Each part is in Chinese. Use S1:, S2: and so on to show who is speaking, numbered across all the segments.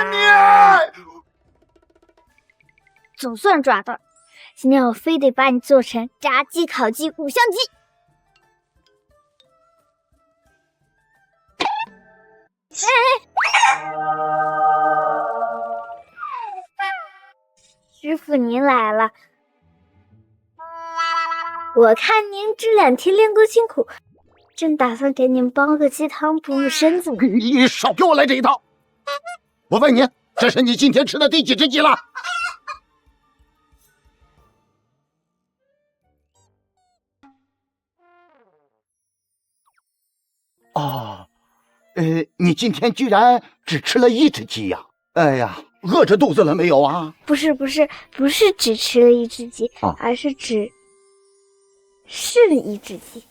S1: 你！
S2: 总算抓到了，今天我非得把你做成炸鸡、烤鸡、五香鸡。师傅您来了，我看您这2天练够辛苦，正打算给您煲个鸡汤补补身子呢。
S1: 你少给我来这一套！我问你，这是你今天吃的第几只鸡了？哦，你今天居然只吃了1只鸡呀？哎呀，饿着肚子了没有啊？
S2: 不是只吃了1只鸡，
S1: 啊，
S2: 而是只是1只鸡。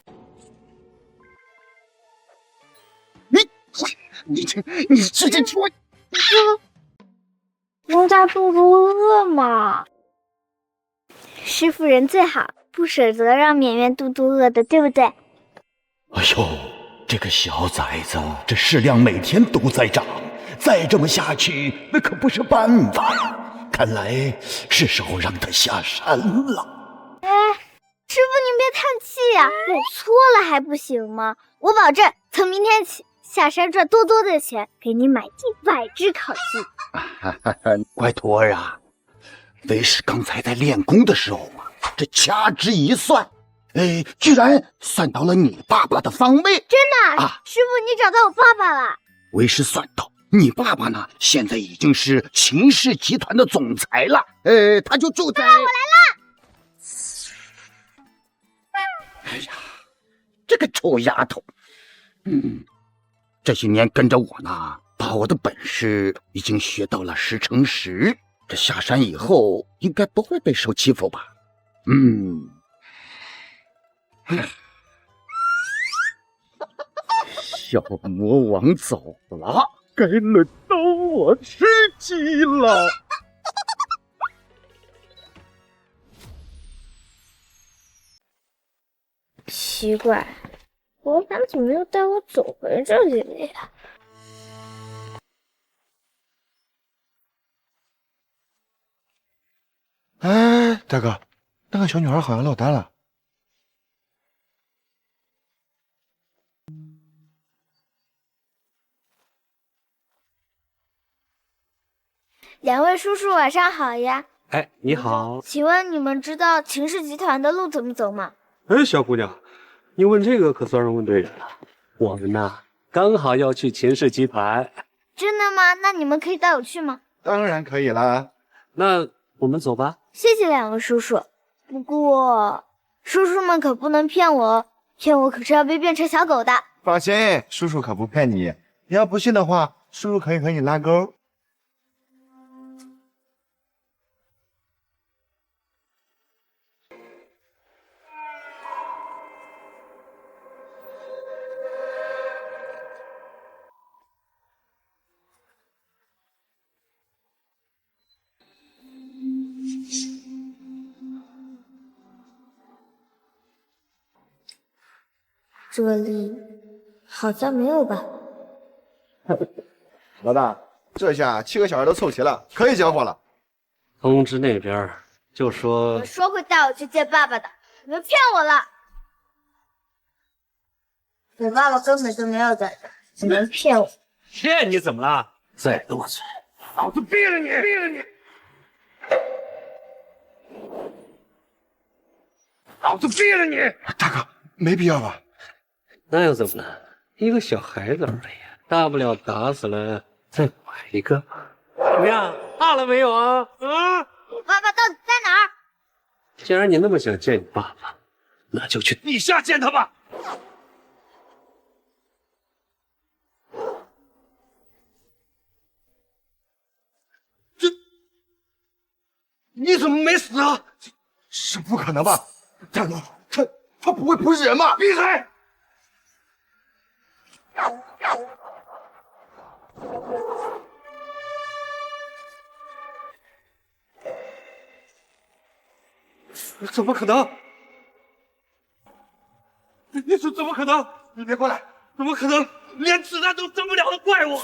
S1: 你直接去我！
S2: 人家肚子饿嘛。师傅人最好，不舍得让绵绵肚肚饿的，对不对？
S1: 哎呦，这个小崽子，这食量每天都在涨，再这么下去，那可不是办法呀！看来是时候让他下山了。
S2: 哎，师傅您别叹气呀，我错了还不行吗？我保证从明天起下山赚多多的钱，给你买100只烤鸡。
S1: 乖徒儿啊，为师刚才在练功的时候啊，这掐指一算，居然算到了你爸爸的方位。
S2: 真的
S1: 啊，
S2: 师傅你找到我爸爸了。
S1: 为师算到你爸爸呢，现在已经是秦氏集团的总裁了。他就住在……爸，我来了！哎呀，这个臭丫头，这些年跟着我呢，把我的本事已经学到了10成10。这下山以后，应该不会被受欺负吧？小魔王走了，该轮到我吃鸡了。
S2: 奇怪，罗盘怎么又带我走回这里了呀？
S3: 哎，大哥，那个小女孩好像落单了。
S2: 2位叔叔晚上好呀。
S4: 哎，你好。
S2: 请问你们知道秦氏集团的路怎么走吗？
S4: 哎，小姑娘，你问这个可算是问对人了。我们呐，刚好要去秦氏集团。
S2: 真的吗？那你们可以带我去吗？
S3: 当然可以啦。
S4: 那我们走吧。
S2: 谢谢2位叔叔。不过，叔叔们可不能骗我，骗我可是要被变成小狗的。
S3: 放心，叔叔可不骗你。你要不信的话，叔叔可以和你拉钩。
S2: 这里好像没有吧？
S3: 老大，这下7个小时都凑齐了，可以交货了。
S4: 通知那边就说
S2: 我说会带我去见爸爸的，你们骗我了。我爸爸根本就没有在这，你们骗我。
S4: 骗你怎么了？再多嘴，老子毙了你！毙了你！老子毙了你！
S3: 大哥，没必要吧？
S4: 那又怎么了？一个小孩子而已，大不了打死了再拐一个。怎么样，怕了没有啊？
S2: 我爸爸到底在哪儿？
S4: 既然你那么想见你爸爸，那就去地下见他吧。你怎么没死啊？
S3: 是不可能吧？大哥，他不会不是人吧？
S4: 闭嘴！怎么可能？你说怎么可能？
S3: 你别过来！
S4: 怎么可能连子弹都挣不了的怪物？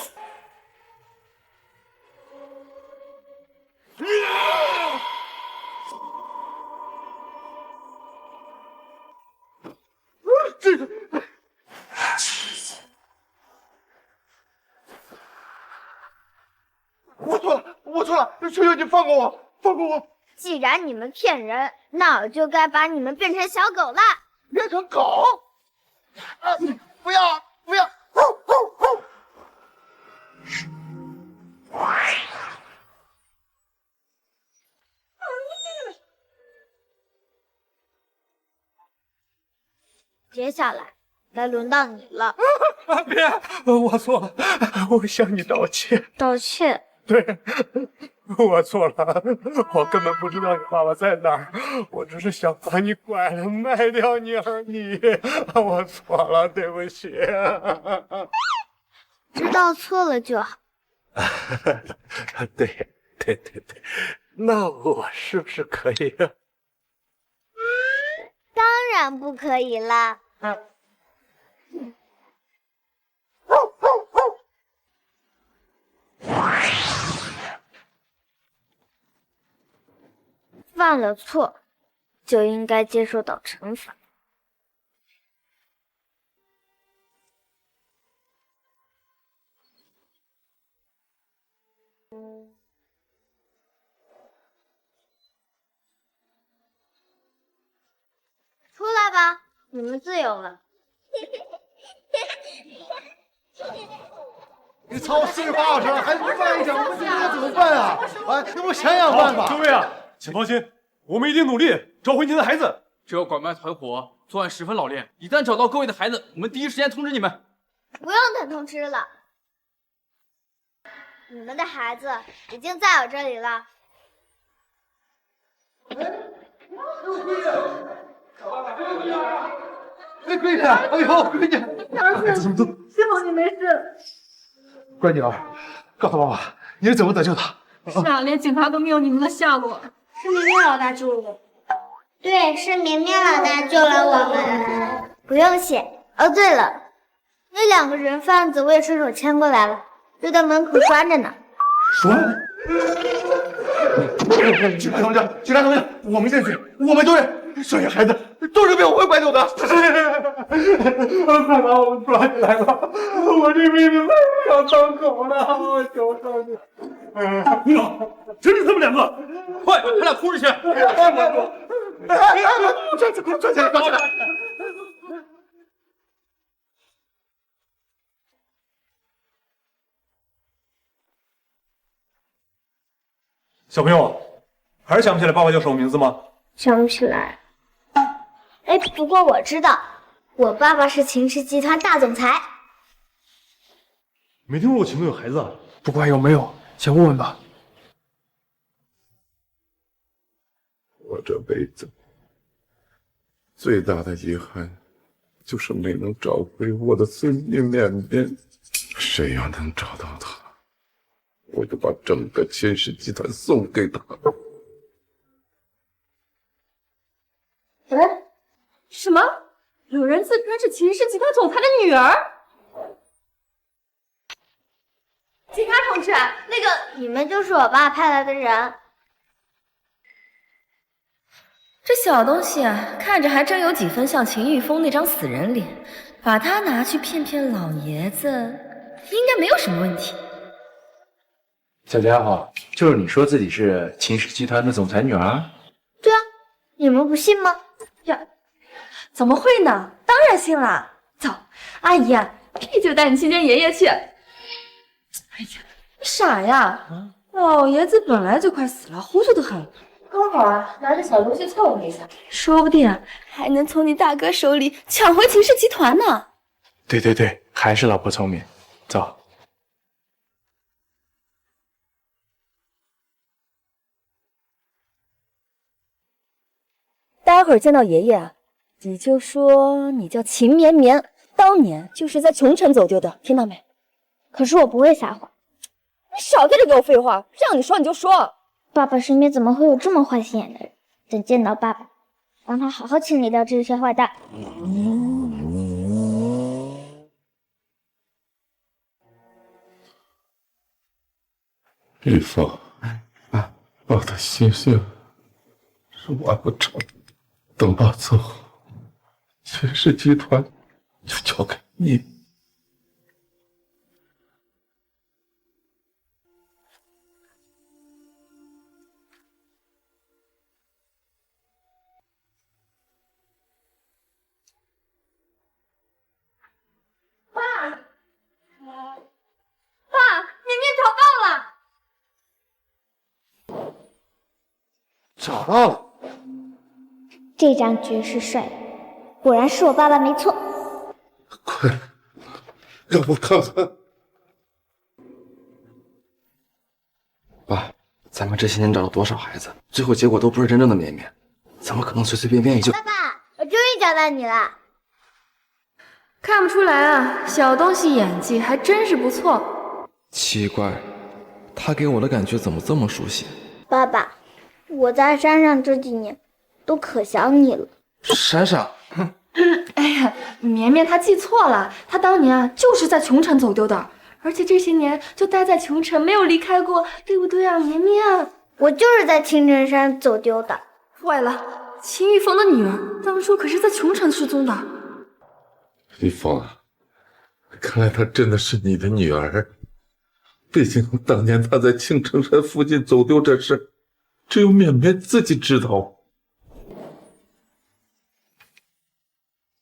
S3: 我错了，求求你放过我，放过我！
S2: 既然你们骗人，那我就该把你们变成小狗啦！
S3: 变成狗？啊！不要不要！吼吼吼！
S2: 接下来该轮到你了。
S5: 阿别，我错了，我向你道歉。
S2: 道歉？
S5: 对，我错了，我根本不知道你爸爸在哪儿，我只是想把你拐了卖掉你而已。我错了，对不起。
S2: 知道错了就好。
S5: 对，那我是不是可以？
S2: 当然不可以啦。犯了错，就应该接受到惩罚。出来吧，你们自由了。
S3: 你操4、8小时了，还不放一下，我们这该怎么办啊？啊，给我想想办法！
S6: 各位啊，请放心，我们一定努力找回您的孩子。
S7: 这个拐卖团伙作案十分老练，一旦找到各位的孩子，我们第一时间通知你们。
S2: 不用等通知了，你们的孩子已经在我这里了。
S3: 哎，闺女，哎呦，闺女，孩子怎么都……
S8: 幸好你没事。
S3: 乖女儿，告诉爸爸，你是怎么得救的？
S8: 是啊，连警察都没有你们的下落。
S2: 是明明老大救了我。对，是明明老大救了我们。不用谢。哦，对了，那2个人贩子我也顺手牵过来了，就在门口拴着呢。
S3: 拴？警察同志，我们认识，我们都认，这些孩子都是被我们拐走的。
S5: 快把我们抓起来吧！我这辈子再不想当狗了，我求求你。
S6: 队长，就是他们2个，
S7: 快，他俩哭着去。
S3: 抓起来！
S6: 小朋友，还是想不起来爸爸叫什么名字吗？
S2: 想不起来。哎，不过我知道，我爸爸是秦氏集团大总裁。
S6: 没听说过秦总有孩子啊？
S5: 不管有没有，先问问吧。
S9: 我这辈子最大的遗憾，就是没能找回我的孙女绵绵。谁要能找到她，我就把整个秦氏集团送给她。
S8: 哎，什么？有人自称是秦氏集团总裁的女儿？警察同志，那个
S2: 你们就是我爸派来的人。
S10: 这小东西啊，看着还真有几分像秦玉峰那张死人脸，把他拿去骗骗老爷子，应该没有什么问题。
S11: 小家伙，就是你说自己是秦氏集团的总裁女儿？
S2: 对啊，你们不信吗？
S8: 呀，怎么会呢？当然信啦！走，阿姨啊，这就带你去见爷爷去。哎呀，你傻呀！老爷子本来就快死了，糊涂的很。刚好啊，拿着小东西凑合一下，说不定啊，还能从你大哥手里抢回秦氏集团呢。
S11: 对，还是老婆聪明。走。
S10: 待会儿见到爷爷啊，你就说你叫秦绵绵，当年就是在琼城走丢的，听到没？
S2: 可是我不会撒谎。
S10: 你少在这给我废话，让你说你就说。
S2: 爸爸身边怎么会有这么坏心眼的人？等见到爸爸，让他好好清理掉这些坏蛋。
S9: 玉凤，我的心血是完不成，等到最后，秦氏集团就交给你。
S3: 找到了，
S2: 这张绝世帅脸，果然是我爸爸没错。
S9: 快，让我看看。
S12: 爸，咱们这些年找了多少孩子，最后结果都不是真正的绵绵，怎么可能随随便便也就……
S2: 爸爸，我终于找到你了。
S8: 看不出来啊，小东西演技还真是不错。
S12: 奇怪，他给我的感觉怎么这么熟悉？
S2: 爸爸，我在山上这几年都可想你了。
S12: 闪闪，
S8: 哎呀，绵绵她记错了，她当年啊就是在琼城走丢的，而且这些年就待在琼城，没有离开过，对不对啊，绵绵？
S2: 我就是在青城山走丢的。
S8: 坏了，秦玉峰的女儿当初可是在琼城失踪的。
S9: 玉峰啊，看来她真的是你的女儿。毕竟当年她在青城山附近走丢这事，只有绵绵自己知道。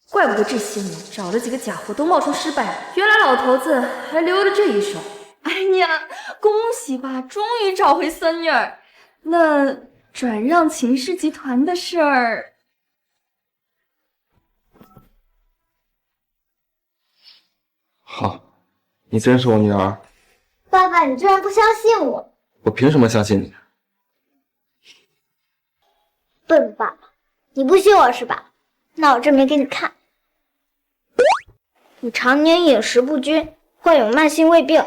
S8: 怪不得这些年找了几个假货都冒充失败，原来老头子还留着这一手。哎呀，恭喜吧，终于找回孙女儿。那转让秦氏集团的事儿，
S12: 好，你真是我女儿。
S2: 爸爸，你居然不相信我！
S12: 我凭什么相信你？
S2: 笨爸爸，你不信我是吧？那我证明给你看。你常年饮食不均，患有慢性胃病，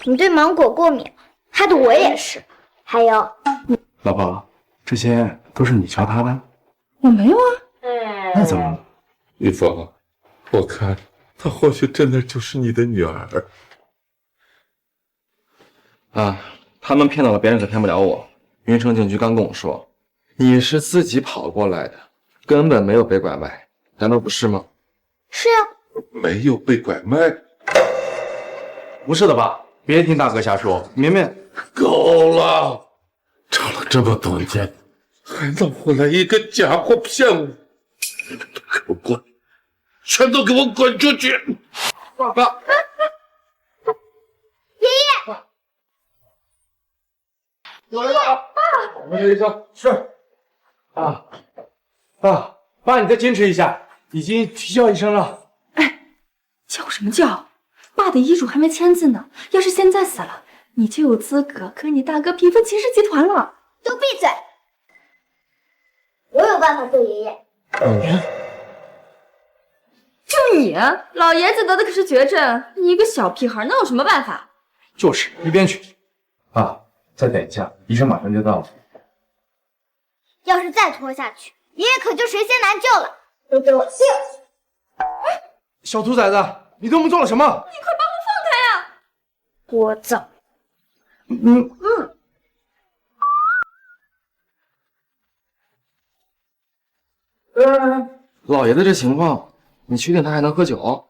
S2: 你对芒果过敏，害得我也是。还有，
S11: 老婆，这些都是你教他的？
S8: 我没有啊。
S11: 那怎么了？
S9: 玉峰，我看她或许真的就是你的女儿。
S12: 啊，他们骗到了别人，可骗不了我。云城警局刚跟我说，你是自己跑过来的，根本没有被拐卖，难道不是吗？
S2: 是啊。
S9: 没有被拐卖？
S11: 不是的吧？别听大哥瞎说。绵绵，
S9: 够了！找了这么多年，还闹回来一个假货骗我！你们都给我滚！全都给我滚出去！
S12: 爸爸，
S2: 爷爷，
S12: 我来了，爸，我们医生是。
S11: 爸，你再坚持一下，已经去叫医生了。
S8: 叫什么叫？爸的遗嘱还没签字呢，要是现在死了，你就有资格跟你大哥平分秦氏集团了。
S2: 都闭嘴！我有办法救爷爷。
S8: 就你，老爷子得的可是绝症，你一个小屁孩能有什么办法？
S11: 就是一边去。爸，再等一下，医生马上就到了。
S2: 要是再拖下去，爷爷可就神仙难救了。都给我信！
S11: 小兔崽子，你对我们做了什么？
S8: 你快把我放开呀！
S2: 聒噪。
S12: 老爷子这情况，你确定他还能喝酒？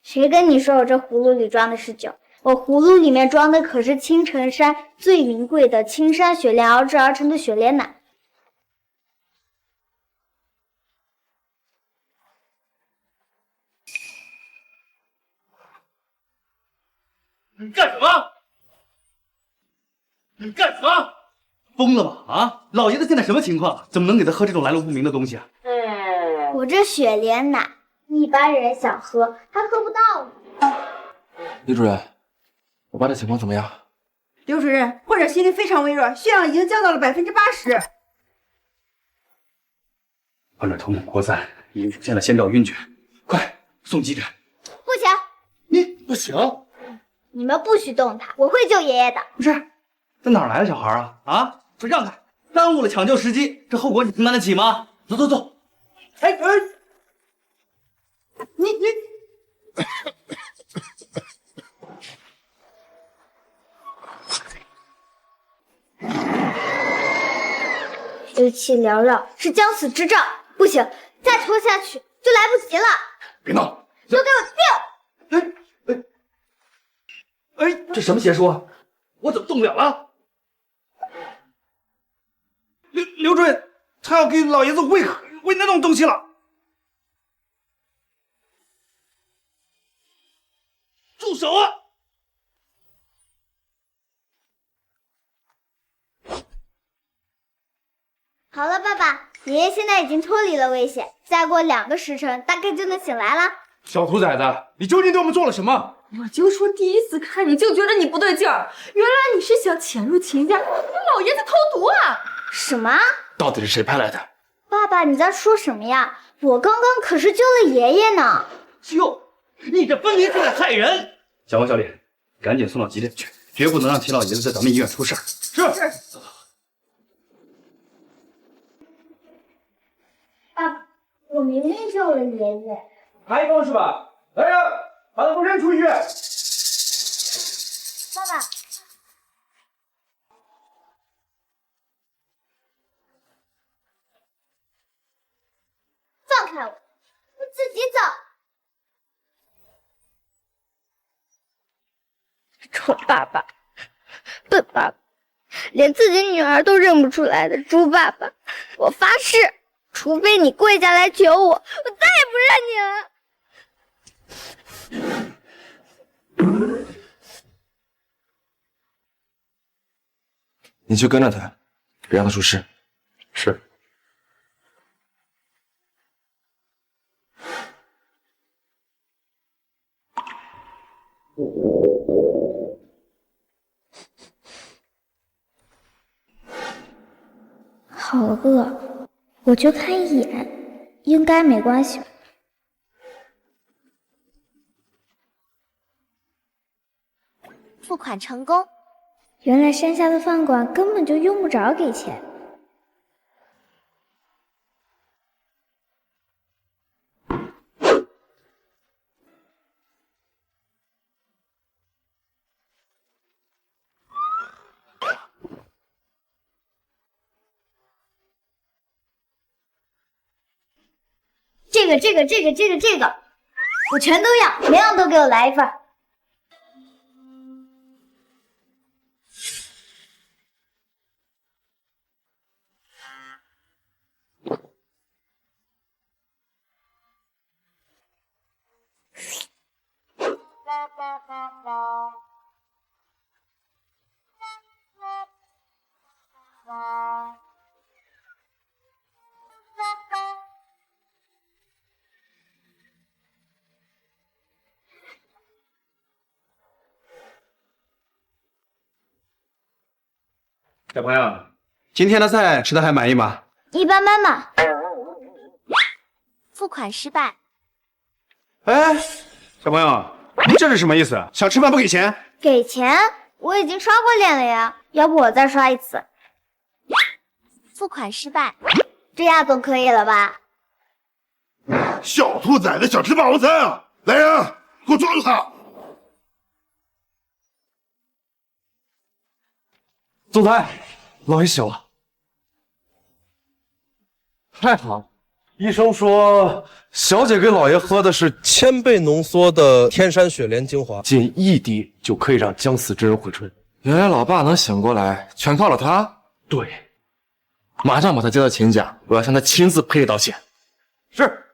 S2: 谁跟你说我这葫芦里装的是酒？我葫芦里面装的可是青城山最名贵的青山雪莲熬制而成的雪莲奶。
S7: 你干什么？你干什么？疯了吗？啊！老爷子现在什么情况？怎么能给他喝这种来路不明的东西啊？
S2: 我这雪莲奶，一般人想喝还喝不到呢。
S12: 李主任，我爸的情况怎么样？
S13: 刘主任，患者心率非常微弱，血氧已经降到了80%。
S7: 患者头脑扩散，已经出现了先兆晕厥，快送急诊！
S2: 不行，
S7: 你不行，
S2: 你们不许动他，我会救爷爷的。
S7: 不是，这哪来的小孩啊？啊，快让开，耽误了抢救时机，这后果你承担得起吗？走走走！哎，你。
S2: 虚气缭绕是将死之兆，不行，再拖下去就来不及了。
S7: 别闹！
S2: 都给我
S7: 定！哎，这什么邪术啊？我怎么动不了了？刘主任，他要给老爷子喂那种东西了。住手啊！
S2: 好了，爸爸，爷爷现在已经脱离了危险，再过2个时辰，大概就能醒来了。
S11: 小兔崽子，你究竟对我们做了什么？
S8: 我就说第一次看你就觉得你不对劲儿，原来你是想潜入秦家给老爷子投毒啊！
S2: 什么？
S11: 到底是谁派来的？
S2: 爸爸，你在说什么呀？我刚刚可是救了爷爷呢。
S7: 救？你这分明是在害人！小王、小李，赶紧送到吉林去，绝不能让齐老爷子在咱们医院出事儿。
S11: 是。
S2: 爸爸，我明明救了爷爷。
S11: 还装是吧？来人，把他给我扔出医院！
S2: 爸爸，放开我，我自己走。
S14: 臭爸爸，笨爸爸，连自己女儿都认不出来的猪爸爸，我发誓，除非你跪下来求我，我再也不认你了。
S12: 你去跟着他，别让他出事。
S11: 是。
S2: 好饿，我就看一眼，应该没关系吧。付款成功。原来山下的饭馆根本就用不着给钱。这个，我全都要，每样都给我来一份。
S7: 小朋友，今天的菜吃的还满意吗？
S2: 一般般吧。付款失败。
S5: 哎，小朋友，你这是什么意思？想吃饭不给钱？
S2: 给钱？我已经刷过脸了呀，要不我再刷一次。付款失败，这样总可以了吧？
S9: 小兔崽子想吃霸王餐啊！来人，给我抓住他！
S12: 总裁，老爷醒了。太好了，医生说小姐给老爷喝的是1000倍浓缩的天山雪莲精华，仅1滴就可以让将死之人回春。原来老爸能醒过来，全靠了他。对，马上把他接到秦家，我要向他亲自赔礼道歉。是。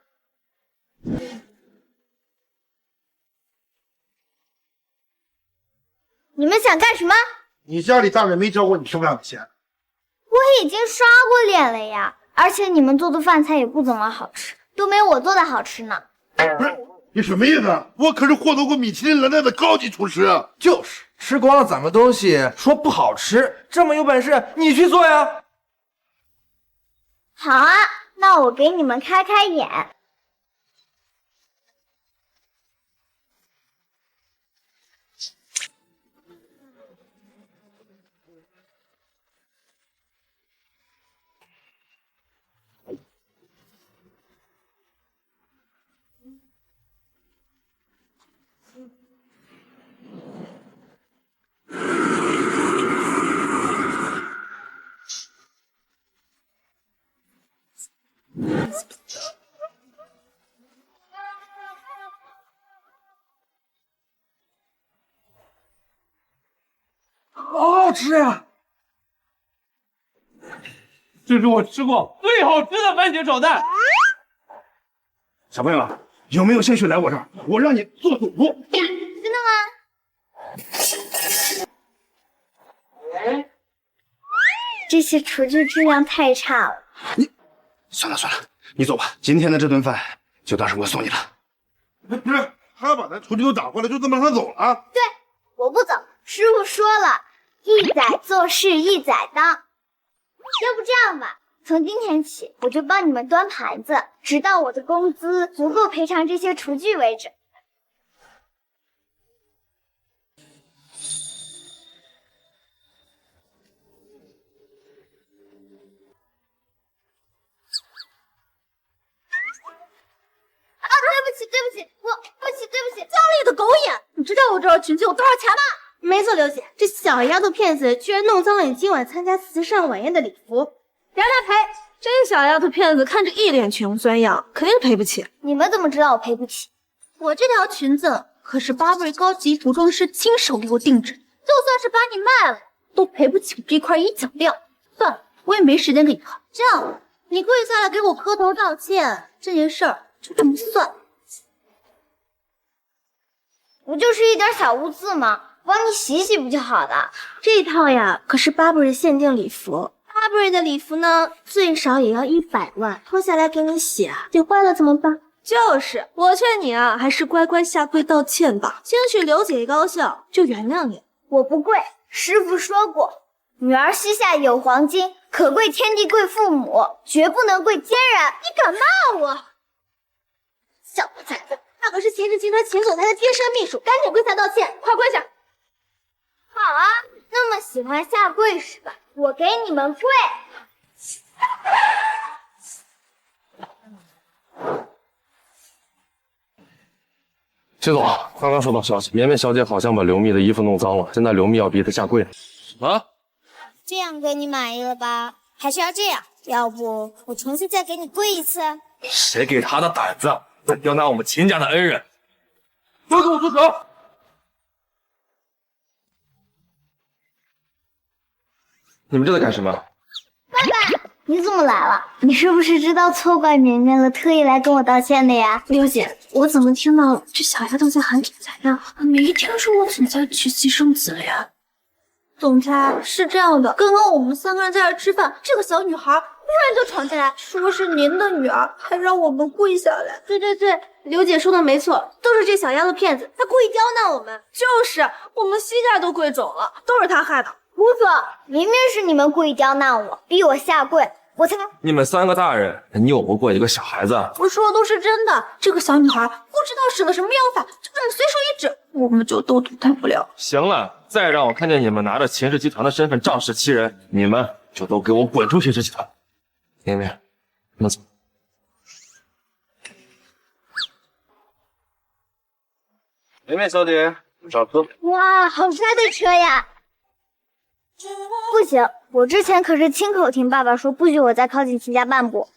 S2: 你们想干什么？
S3: 你家里大人没教过你收两钱？
S2: 我已经刷过脸了呀，而且你们做的饭菜也不怎么好吃，都没我做的好吃呢。
S9: 不是，你什么意思？我可是获得过米其林蓝带的高级厨师。
S11: 就是吃光了咱们东西，说不好吃，这么有本事你去做呀！
S2: 好啊，那我给你们开开眼。
S6: 好好吃呀！这是我吃过最好吃的番茄炒蛋。
S3: 小朋友，有没有兴趣来我这儿？我让你做主厨。
S2: 真的吗？这些厨具质量太差了，
S12: 算了算了，你走吧，今天的这顿饭就当是我送你的。
S3: 不是，还要把那厨具都打回来，就这么让他走了啊？
S2: 对，我不走。师傅说了，一载做事一载当。要不这样吧，从今天起，我就帮你们端盘子，直到我的工资足够赔偿这些厨具为止。对不起，
S13: 家里的狗眼！你知道我这条裙子有多少钱吗？没错，刘姐，这小丫头片子居然弄脏了你今晚参加慈善晚宴的礼服，让她赔。这小丫头片子看着一脸穷酸样，肯定赔不起。
S2: 你们怎么知道我赔不起？
S13: 我这条裙子可是Burberry高级服装师亲手给我定制，就算是把你卖了，都赔不起我这块一脚料。算了，我也没时间跟你耗。这样，你跪下来给我磕头道歉，这件事儿就这么算。
S2: 不就是一点小污渍吗？我帮你洗洗不就好了？
S13: 这套呀，可是Burberry限定礼服。Burberry的礼服呢，最少也要100万，脱下来给你洗啊，洗坏了怎么办？就是，我劝你啊，还是乖乖下跪道歉吧，兴许刘姐一高兴就原谅你。
S2: 我不跪，师傅说过，女儿膝下有黄金，可跪天地跪父母，绝不能跪奸人。
S13: 你敢骂我？小崽子！那可是秦氏集团秦总裁的贴身秘书，赶紧跪下道歉，快跪下！
S2: 好啊，那么喜欢下跪是吧？我给你们跪。
S12: 秦总，刚刚收到消息，绵绵小姐好像把刘蜜的衣服弄脏了，现在刘蜜要逼她下跪。啊？
S2: 这样哥你满意了吧？还是要这样？要不我重新再给你跪一次？
S12: 谁给他的胆子？刁难我们秦家的恩人，都给我住手！你们这在干什么？
S2: 爸爸，你怎么来了？你是不是知道错怪绵绵了，特意来跟我道歉的呀？
S13: 刘姐，我怎么听到这小丫头在喊总裁呀？没听说过总裁娶妻生子了呀？总裁，是这样的，刚刚我们3个人在这吃饭，这个小女孩忽然就闯进来，说是您的女儿，还让我们跪下来。对，刘姐说的没错，都是这小丫头骗子，她故意刁难我们。就是我们膝盖都跪肿了，都是她害的。
S2: 胡说，明明是你们故意刁难我，逼我下跪，我才……
S12: 你们3个大人拗不过一个小孩子。
S13: 我说的都是真的，这个小女孩不知道使了什么妖法，就这么随手一指，我们就都堵她不了。
S12: 行了，再让我看见你们拿着秦氏集团的身份仗势欺人，你们就都给我滚出秦氏集团。绵绵，我们走。绵绵小姐，上车。
S2: 哇，好帅的车呀！不行，我之前可是亲口听爸爸说，不许我再靠近秦家半步。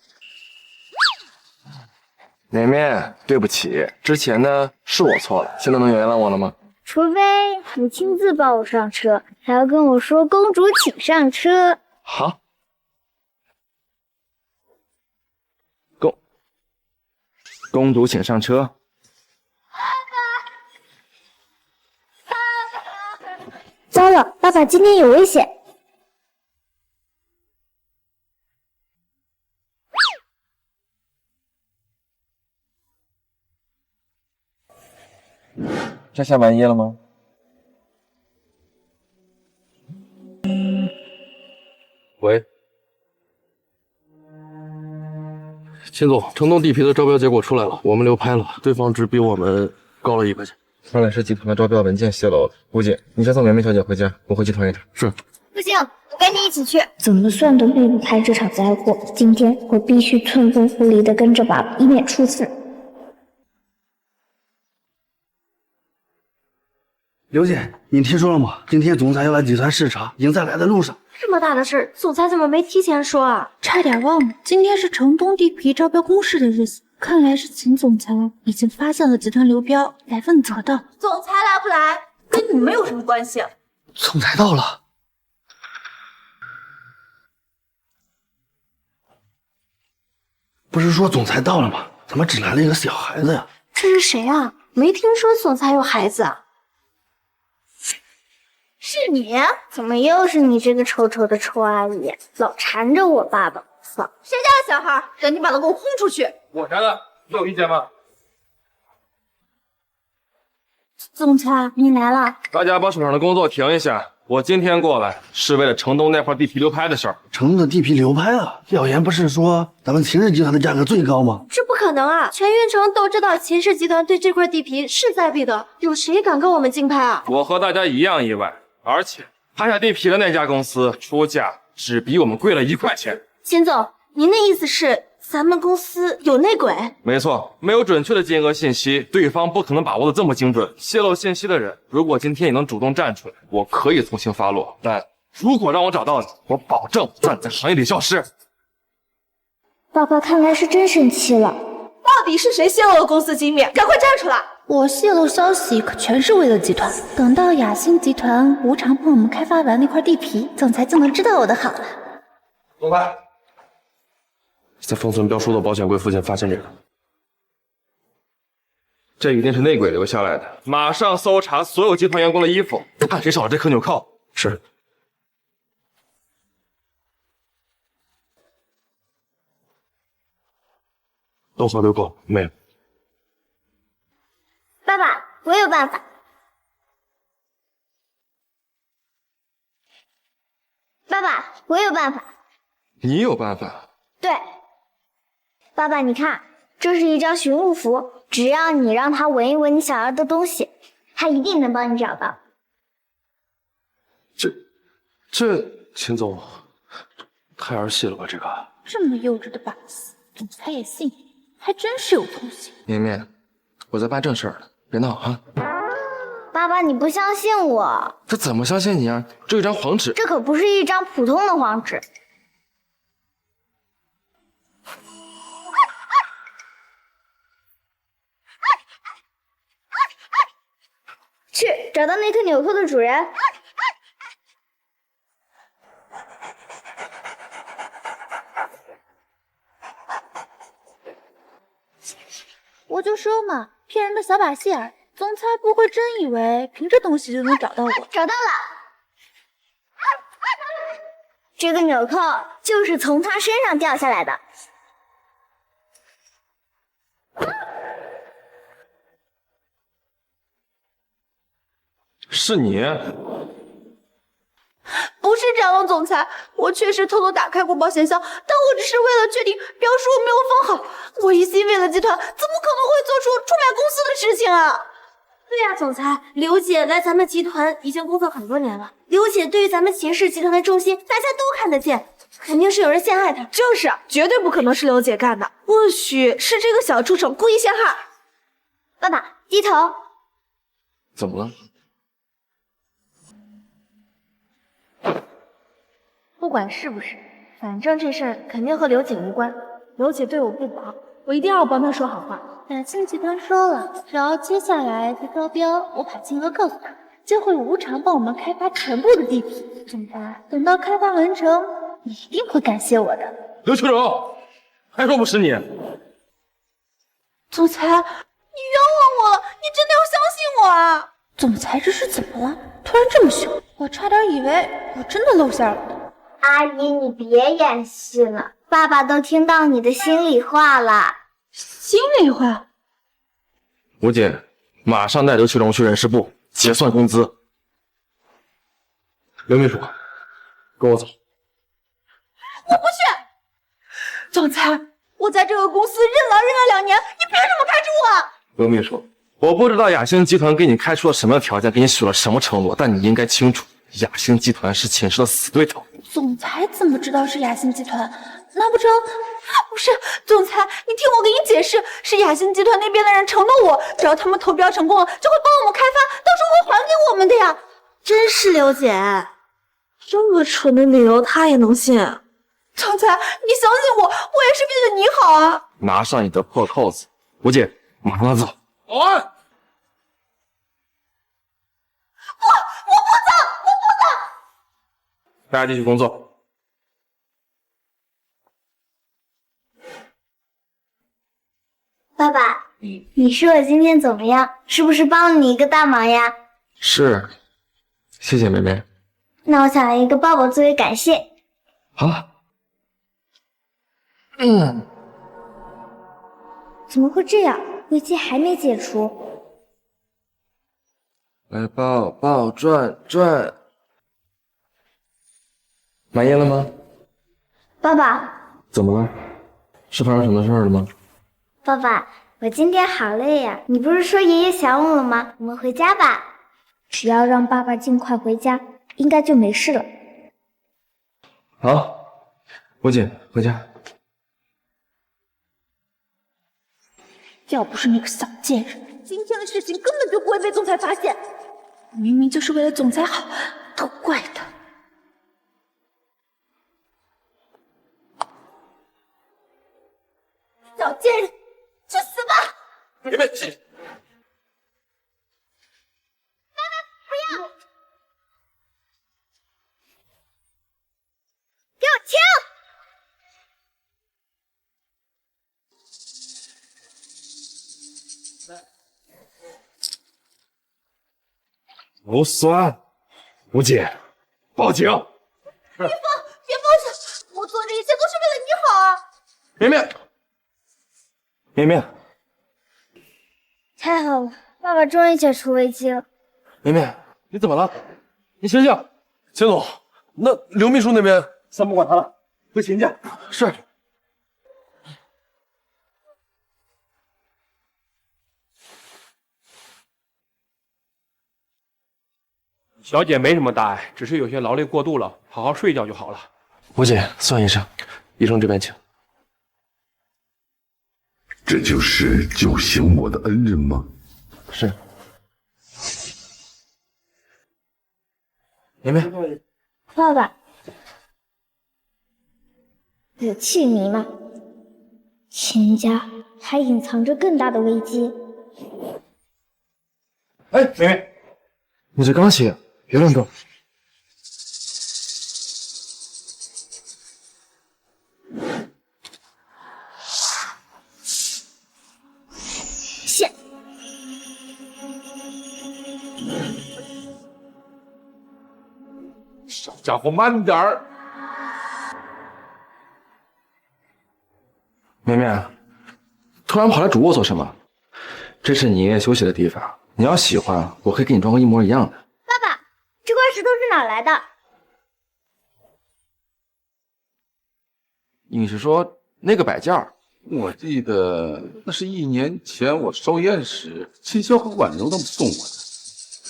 S12: 绵绵，对不起，之前呢是我错了，现在能原谅我了吗？
S2: 除非你亲自抱我上车，还要跟我说公主请上车。
S12: 好。公主请上车。
S2: 糟了，爸爸今天有危险。
S12: 摘下满意了吗？喂，秦总，城东地皮的招标结果出来了，我们流拍了，对方只比我们高了1块钱。看来是集团的招标文件泄露了，估计你先送绵绵小姐回家，我回集团一趟。是。
S2: 不行，我跟你一起去。怎么算都避不开这场灾祸，今天我必须寸步不离的跟着爸爸，以免出事。
S7: 刘姐，你听说了吗？今天总裁要来集团视察，已经在来的路上。
S13: 这么大的事，总裁怎么没提前说啊？差点忘了，今天是城东地皮招标公示的日子。看来是秦总裁已经发现了集团流标，来问责的。总裁来不来，跟你们有什么关系？
S7: 总裁到了。不是说总裁到了吗？怎么只来了一个小孩子呀？
S13: 这是谁啊？没听说总裁有孩子啊？
S2: 是你？怎么又是你这个臭臭的臭阿姨，老缠着我爸爸？
S13: 谁家的小孩？赶紧把他给我轰出去！
S12: 我家的，你有意见吗？
S13: 总裁，你来了。
S12: 大家把手上的工作停一下。我今天过来是为了城东那块地皮流拍的事儿。
S15: 城东的地皮流拍啊？廖岩不是说咱们秦氏集团的价格最高吗？
S8: 这不可能啊！全运城都知道秦氏集团对这块地皮势在必得，有谁敢跟我们竞拍啊？
S12: 我和大家一样意外，而且拍下地皮的那家公司出价只比我们贵了1块钱。
S8: 秦总，您的意思是咱们公司有内鬼？
S12: 没错，没有准确的金额信息，对方不可能把握的这么精准。泄露信息的人，如果今天也能主动站出来，我可以从轻发落。但如果让我找到你，我保证让你在行业里消失。
S2: 爸爸看来是真生气了。
S8: 到底是谁泄露了公司机密？赶快站出来！
S13: 我泄露消息可全是为了集团，等到雅兴集团无偿帮我们开发完那块地皮，总裁就能知道我的好了。
S12: 总裁，在封存标书的保险柜附近发现这个，这一定是内鬼留下来的。马上搜查所有集团员工的衣服，看谁少了这颗纽扣。是。都核对过没有？
S2: 爸爸，我有办法。爸爸，我有办法。
S12: 你有办法？
S2: 对，爸爸，你看，这是一张寻物符，只要你让他闻一闻你想要的东西，他一定能帮你找到。
S12: 秦总，太儿戏了吧？这个
S13: 这么幼稚的把戏，总裁也信，还真是有出息。
S12: 绵绵，我在办正事儿呢，别闹啊！
S2: 爸爸，你不相信我？
S12: 这怎么相信你啊？这有一张黄纸，
S2: 这可不是一张普通的黄纸。去找到那颗纽扣的主人。
S13: 我就说嘛，骗人的小把戏儿，总裁不会真以为凭这东西就能找到我。
S2: 找到了，这个纽扣就是从他身上掉下来的。
S12: 是你？
S8: 不是这样的，总裁，我确实偷偷打开过保险箱，但我只是为了确定标书没有封好。我一心为了集团，怎么可能会做出出卖公司的事情啊？对呀，总裁，刘姐来咱们集团已经工作很多年了，刘姐对于咱们秦氏集团的忠心，大家都看得见，肯定是有人陷害她。就是，绝对不可能是刘姐干的，或许是这个小畜生故意陷害。
S2: 爸爸，低头。
S12: 怎么了？
S8: 不管是不是，反正这事儿肯定和刘姐无关。刘姐对我不薄，我一定要帮她说好话。
S13: 雅兴集团说了，只要接下来再招标，我把金额告诉他，就会无偿帮我们开发全部的地皮。总裁，等到开发完成，你一定会感谢我的。
S12: 刘秋柔，还说不是你？
S8: 总裁，你冤枉我了，你真的要相信我啊！
S13: 总裁这是怎么了？突然这么凶，我差点以为我真的露馅了。
S2: 阿姨，你别演戏了，爸爸都听到你的心里话了。
S8: 心里话？
S12: 吴姐，马上带刘秋荣去人事部结算工资。刘秘书，跟我走。
S8: 我不去。总裁，我在这个公司认了2年，你凭什么开除我？
S12: 刘秘书，我不知道雅兴集团给你开出了什么条件，给你许了什么承诺，但你应该清楚，雅兴集团是秦氏的死对头。
S13: 总裁怎么知道是雅兴集团？难不成
S8: 不是？总裁，你听我给你解释，是雅兴集团那边的人承诺我，只要他们投标成功了，就会帮我们开发，到时候会还给我们的呀。真是刘姐，这么蠢的理由他也能信？总裁，你相信我，我也是为了你好啊！
S12: 拿上你的破扣子，吴姐，马上走。保安，
S8: 我不走，我不走。
S12: 大家继续工作。
S2: 爸爸，你说我今天怎么样？是不是帮了你一个大忙呀？
S12: 是，谢谢妹妹。
S2: 那我想来一个抱抱作为感谢。
S12: 好。
S2: 怎么会这样？危机还没解除。
S12: 来抱抱转转，满意了吗？
S2: 爸爸，
S12: 怎么了？是发生什么事儿了吗？
S2: 爸爸，我今天好累呀。你不是说爷爷想我了吗？我们回家吧。只要让爸爸尽快回家，应该就没事了。
S12: 好，吴姐回家。
S13: 要不是那个小贱人，今天的事情根本就不会被总裁发现。明明就是为了总裁好，都怪他。小贱人，去死吧！
S12: 别别！
S2: 给我停！
S12: 不算，吴姐，报警！
S13: 别报警！我做这一切都是为了你好啊！
S12: 绵绵，绵绵，
S2: 太好了，爸爸终于解除危机了。
S12: 绵绵，你怎么了？你醒醒！钱总，那刘秘书那边，
S3: 先不管他了，回秦家。
S12: 是。
S6: 小姐没什么大碍，只是有些劳累过度了，好好睡一觉就好了。
S12: 吴姐，孙医生，医生这边请。
S9: 这就是救醒我的恩人吗？
S12: 是。绵绵，
S2: 爸爸，有气迷吗？秦家还隐藏着更大的危机。
S12: 哎，绵绵，你这刚醒，别乱动。
S2: 现
S9: 小家伙，慢点儿！
S12: 绵绵，突然跑来主卧做什么？这是你爷爷休息的地方，你要喜欢，我可以给你装个一模一样的。
S2: 爸爸，这块石头是哪来的？
S12: 你是说那个摆件儿？
S9: 我记得那是1年前我寿宴时，秦霄和婉柔他们送我的，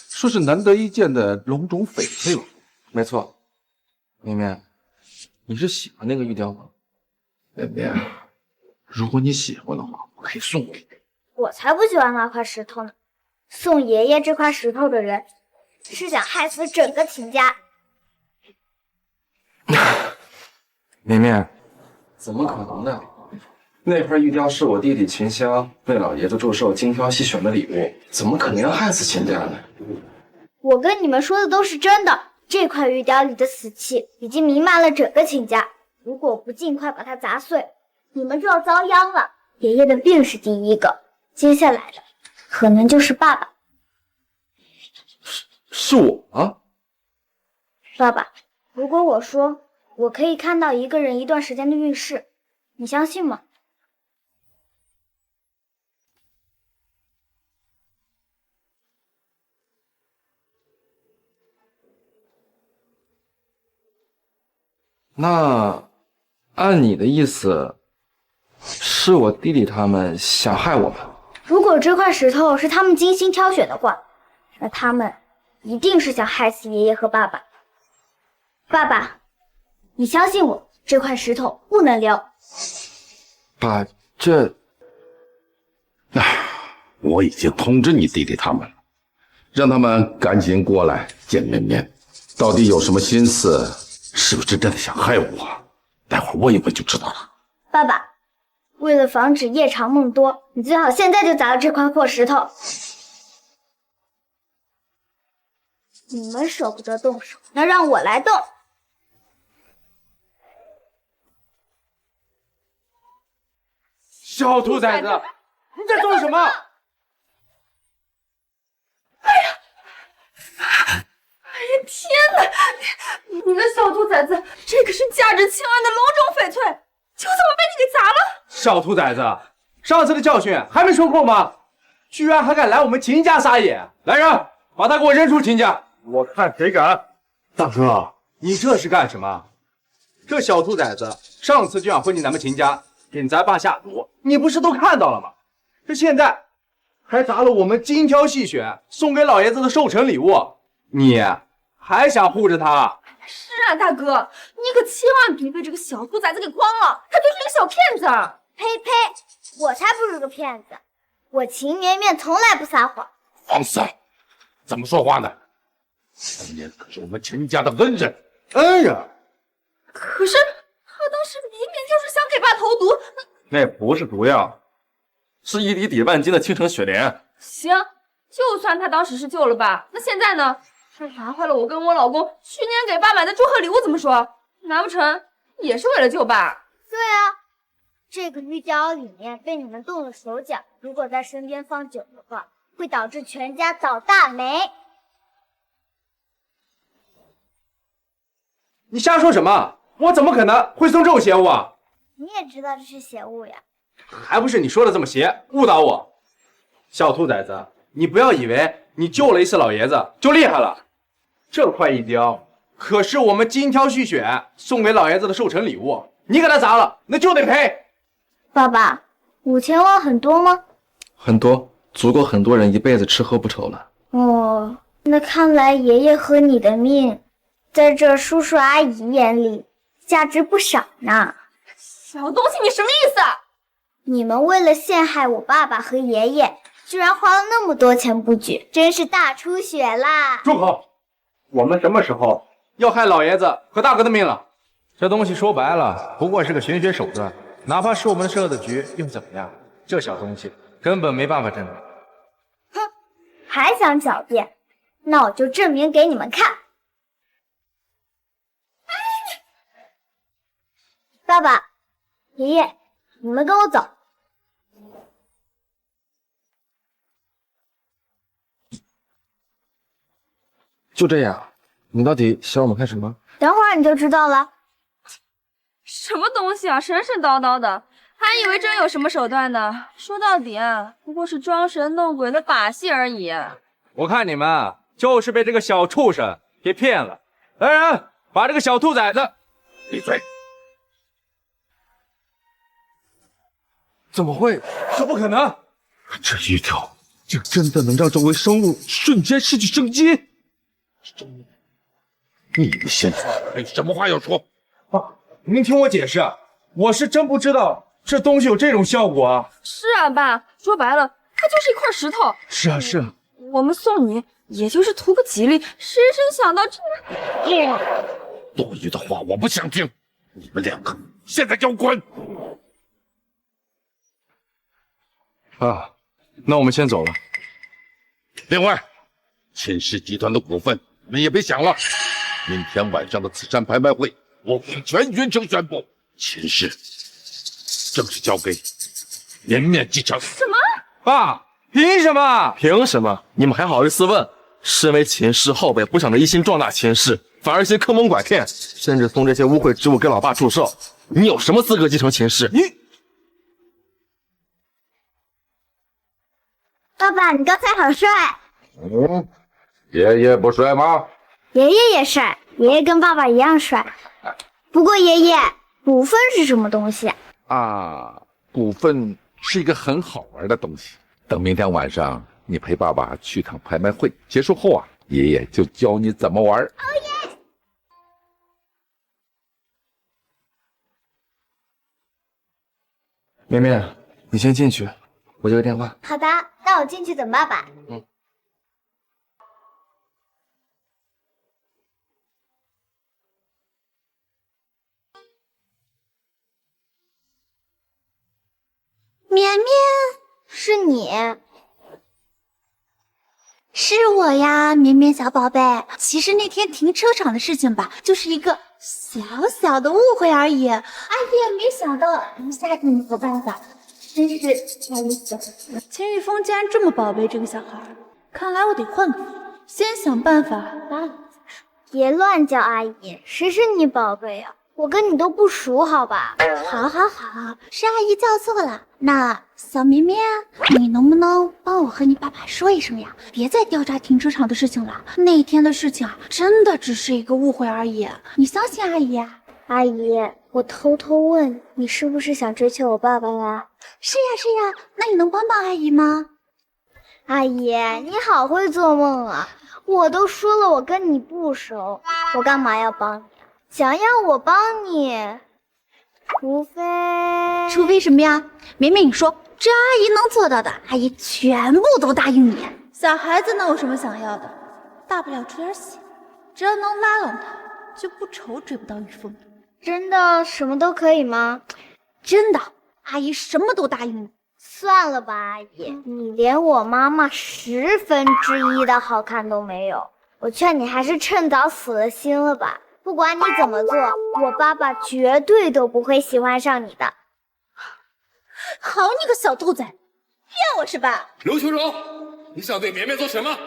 S9: 说是难得一见的龙种翡翠哦。
S12: 没错，绵绵，你是喜欢那个玉雕吗？
S9: 绵绵，如果你喜欢的话，我可以送给你。
S2: 我才不喜欢那块石头呢！送爷爷这块石头的人，是想害死整个秦家。
S12: 绵绵，怎么可能呢？那块玉雕是我弟弟秦香为老爷子祝寿精挑细选的礼物，怎么可能要害死秦家呢？
S2: 我跟你们说的都是真的，这块玉雕里的死气已经弥漫了整个秦家。如果我不尽快把它砸碎，你们就要遭殃了。爷爷的病是第一个，接下来的可能就是爸爸。
S12: 是我啊？
S2: 爸爸，如果我说我可以看到一个人一段时间的运势，你相信吗？
S12: 那按你的意思，是我弟弟他们想害我们？
S2: 如果这块石头是他们精心挑选的话，那他们一定是想害死爷爷和爸爸。爸爸，你相信我，这块石头不能留。
S12: 爸，这……
S9: 我已经通知你弟弟他们了，让他们赶紧过来见绵绵。到底有什么心思？是不是真的想害我？待会儿问一问就知道了。
S2: 爸爸，为了防止夜长梦多，你最好现在就砸了这块破石头。你们舍不得动手，那让我来动。
S6: 小兔崽子，你在做什么？
S8: 哎呀，天哪！你个小兔崽子，这可是价值千万的龙种翡翠，结果怎么被你给砸了？
S7: 小兔崽子，上次的教训还没受够吗？居然还敢来我们秦家撒野！来人，把他给我扔出秦家！
S3: 我看谁敢！
S7: 大哥，你这是干什么？这小兔崽子上次就想混进咱们秦家，给咱爸下毒，你不是都看到了吗？这现在还砸了我们精挑细选送给老爷子的寿辰礼物，你还想护着他？
S8: 是啊，大哥，你可千万别被这个小兔崽子给诓了，他就是个小骗子。
S2: 呸呸，我才不是个骗子，我秦绵绵从来不撒谎。
S9: 放肆！怎么说话呢？三年可是我们秦家的恩人。
S7: 恩人？
S8: 可是他当时明明就是想给爸投毒。
S12: 那不是毒药，是一滴抵万金的青城雪莲。
S8: 行，就算他当时是救了爸，那现在呢？他拿坏了我跟我老公去年给爸买的祝贺礼物，怎么说？难不成也是为了救爸？
S2: 对啊，这个玉胶里面被你们动了手脚，如果在身边放久的话，会导致全家倒大霉。
S7: 你瞎说什么？我怎么可能会送这种邪物啊？
S2: 你也知道这是邪物呀？
S7: 还不是你说的这么邪，误导我。小兔崽子，你不要以为你救了一次老爷子就厉害了。这块一雕可是我们精挑细选送给老爷子的寿辰礼物，你给他砸了，那就得赔。
S2: 爸爸，5000万很多吗？
S12: 很多，足够很多人一辈子吃喝不愁了。
S2: 哦，那看来爷爷和你的命，在这叔叔阿姨眼里价值不少呢。
S8: 小东西，你什么意思啊？
S2: 你们为了陷害我爸爸和爷爷，居然花了那么多钱布局，真是大出血啦！
S7: 住口！我们什么时候要害老爷子和大哥的命了？
S11: 这东西说白了，不过是个玄学手段，哪怕是我们设的局，又怎么样？这小东西根本没办法证明。
S2: 哼，还想狡辩？那我就证明给你们看。爸爸、爷爷，你们跟我走。
S12: 就这样，你到底想我们干什么？
S2: 等会儿你就知道了。
S8: 什么东西啊，神神叨叨的，还以为真有什么手段呢。说到底啊，不过是装神弄鬼的把戏而已。
S7: 我看你们就是被这个小畜生给骗了。来人，把这个小兔崽子闭嘴！
S12: 怎么会？
S7: 这不可能！
S9: 这一条竟真的能让周围生物瞬间失去生机？你们现在还有什么话要说？
S7: 爸，您听我解释，我是真不知道这东西有这种效果啊。
S8: 是啊，爸，说白了，它就是一块石头。
S7: 是啊，是啊。
S8: 我们送你，也就是图个吉利，谁生想到这……
S9: 多余的话我不想听，你们两个现在给我滚！
S12: 啊，那我们先走了。
S9: 另外，秦氏集团的股份你们也别想了。明天晚上的慈善拍卖会，我会全云城宣布，秦氏正式交给绵绵继承。
S8: 什么？
S7: 爸，凭什么？
S12: 凭什么？你们还好意思问？身为秦氏后辈，不想着一心壮大秦氏，反而一心坑蒙拐骗，甚至送这些污秽之物给老爸祝寿，你有什么资格继承秦氏？
S2: 爸爸，你刚才好帅。
S9: 爷爷不帅吗？
S2: 爷爷也帅，爷爷跟爸爸一样帅。不过爷爷，股份是什么东西
S9: 啊？股份是一个很好玩的东西。等明天晚上你陪爸爸去趟拍卖会，结束后啊，爷爷就教你怎么玩。
S12: 绵绵，你先进去，我接个电话。
S2: 好的，那我进去等爸爸。绵绵，是你？
S13: 是我呀，绵绵小宝贝。其实那天停车场的事情吧，就是一个小小的误会而已。哎呀，没想到一下就没有办法，真是不好意思。秦玉峰竟然这么宝贝这个小孩，看来我得换个法，先想办法拉拢再说。
S2: 别乱叫阿姨，谁是你宝贝呀？我跟你都不熟，好吧？
S13: 好，是阿姨叫错了。那小绵绵，你能不能帮我和你爸爸说一声呀？别再调查停车场的事情了。那天的事情啊，真的只是一个误会而已。你相信阿姨呀？
S2: 阿姨，我偷偷问你，是不是想追求我爸爸呀？
S13: 是呀，那你能帮帮阿姨吗？
S2: 阿姨，你好会做梦啊！我都说了，我跟你不熟，我干嘛要帮你？想要我帮你，除非
S13: 什么呀？绵绵，你说，只要阿姨能做到的，阿姨全部都答应你。小孩子能有什么想要的？大不了出点血，只要能拉拢他，就不愁追不到玉凤。
S2: 真的什么都可以吗？
S13: 真的，阿姨什么都答应你。
S2: 算了吧，阿姨，你连我妈妈1/10的好看都没有，我劝你还是趁早死了心了吧。不管你怎么做，我爸爸绝对都不会喜欢上你的。
S13: 好你个小兔崽，骗我是吧？
S9: 刘秋柔，你想对绵绵做什么？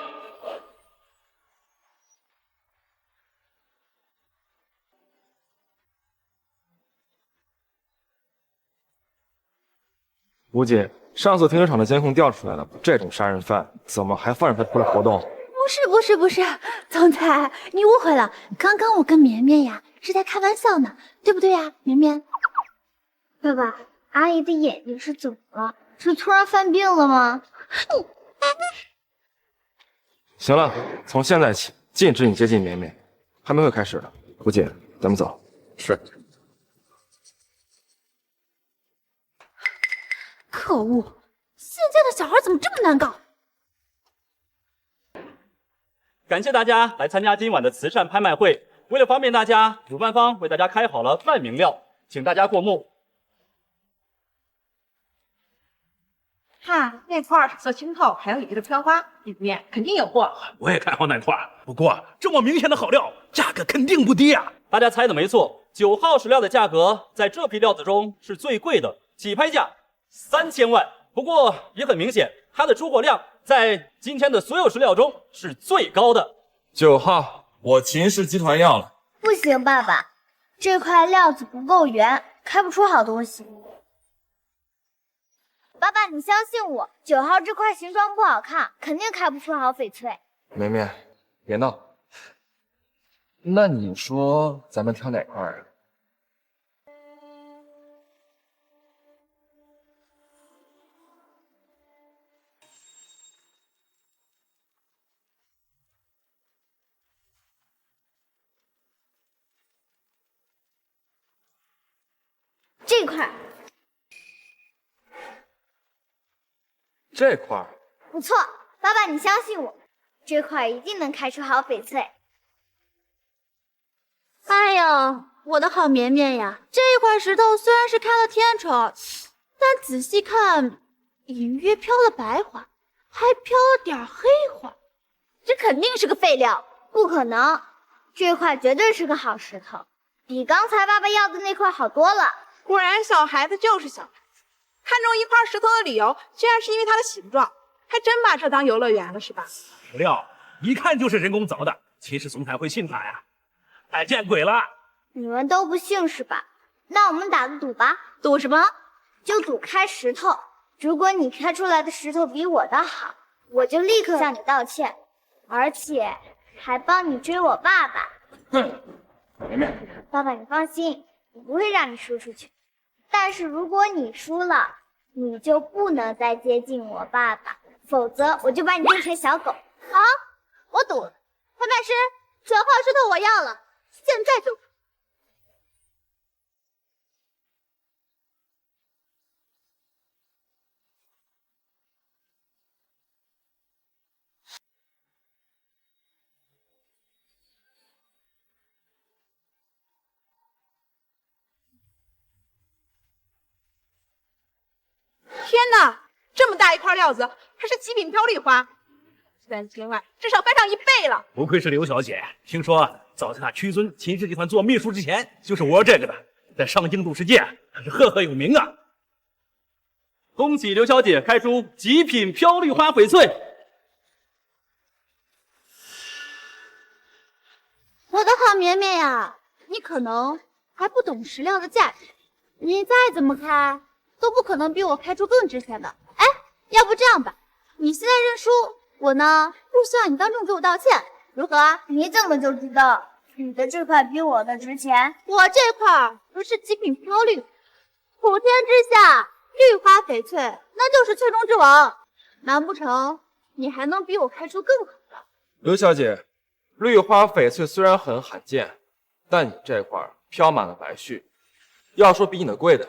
S11: 吴姐，上次停车场的监控调出来了，这种杀人犯怎么还放任他出来活动？
S13: 不是，总裁，你误会了。刚刚我跟绵绵呀是在开玩笑呢，对不对呀，绵绵？
S2: 爸爸，阿姨的眼睛是怎么了？是突然犯病了吗？
S11: 行了，从现在起禁止你接近绵绵。还没会开始呢，吴姐，咱们走。
S9: 是。
S13: 可恶，现在的小孩怎么这么难搞？
S16: 感谢大家来参加今晚的慈善拍卖会。为了方便大家，主办方为大家开好了万名料，请大家过目。
S17: 看那块是色青透，还有里面的飘花，里面肯定有货。
S18: 我也看好那块，不过这么明显的好料，价格肯定不低啊！
S16: 大家猜的没错，9号石料的价格在这批料子中是最贵的，起拍价3000万。不过也很明显，它的出货量在今天的所有石料中是最高的。
S12: 9号，我秦氏集团要了。
S2: 不行，爸爸，这块料子不够圆，开不出好东西。爸爸，你相信我，9号这块形状不好看，肯定开不出好翡翠。
S11: 绵绵，别闹。那你说咱们挑哪块啊？
S2: 这块。
S11: 这块
S2: 不错，爸爸，你相信我，这块一定能开出好翡翠。
S13: 哎呦，我的好绵绵呀，这块石头虽然是开了天窗，但仔细看，隐约飘了白花，还飘了点黑花，这肯定是个废料。
S2: 不可能，这块绝对是个好石头，比刚才爸爸要的那块好多了。
S17: 果然，小孩子就是小孩子。看中一块石头的理由，居然是因为它的形状，还真把这当游乐园了是吧？
S18: 石料一看就是人工凿的，秦氏总裁会信他呀？太见鬼了！
S2: 你们都不信是吧？那我们打个赌吧。
S13: 赌什么？
S2: 就赌开石头。如果你开出来的石头比我的好，我就立刻向你道歉，而且还帮你追我爸爸。
S11: 哼，绵绵，
S2: 爸爸你放心，我不会让你输出去。但是如果你输了，你就不能再接近我爸爸，否则我就把你变成小狗。
S13: 好，我赌了。拍卖师，9号石头我要了，现在就。
S17: 天哪，这么大一块料子，还是极品飘绿花，3000万，至少翻上1倍了。
S18: 不愧是刘小姐，听说早在那屈尊秦氏集团做秘书之前，就是玩这个的，在上京赌世界可是赫赫有名啊！
S16: 恭喜刘小姐开出极品飘绿花翡翠。
S13: 我的好绵绵呀，你可能还不懂石料的价值。你再怎么开，都不可能比我开出更值钱的。哎，要不这样吧，你现在认输，我呢不需要你当众给我道歉，如何？
S2: 你怎么就知道你的这块比我的值钱？
S13: 我这块不是极品飘绿，普天之下绿花翡翠，那就是翠中之王。难不成你还能比我开出更好的？
S12: 刘小姐，绿花翡翠虽然很罕见，但你这块飘满了白絮，要说比你的贵的，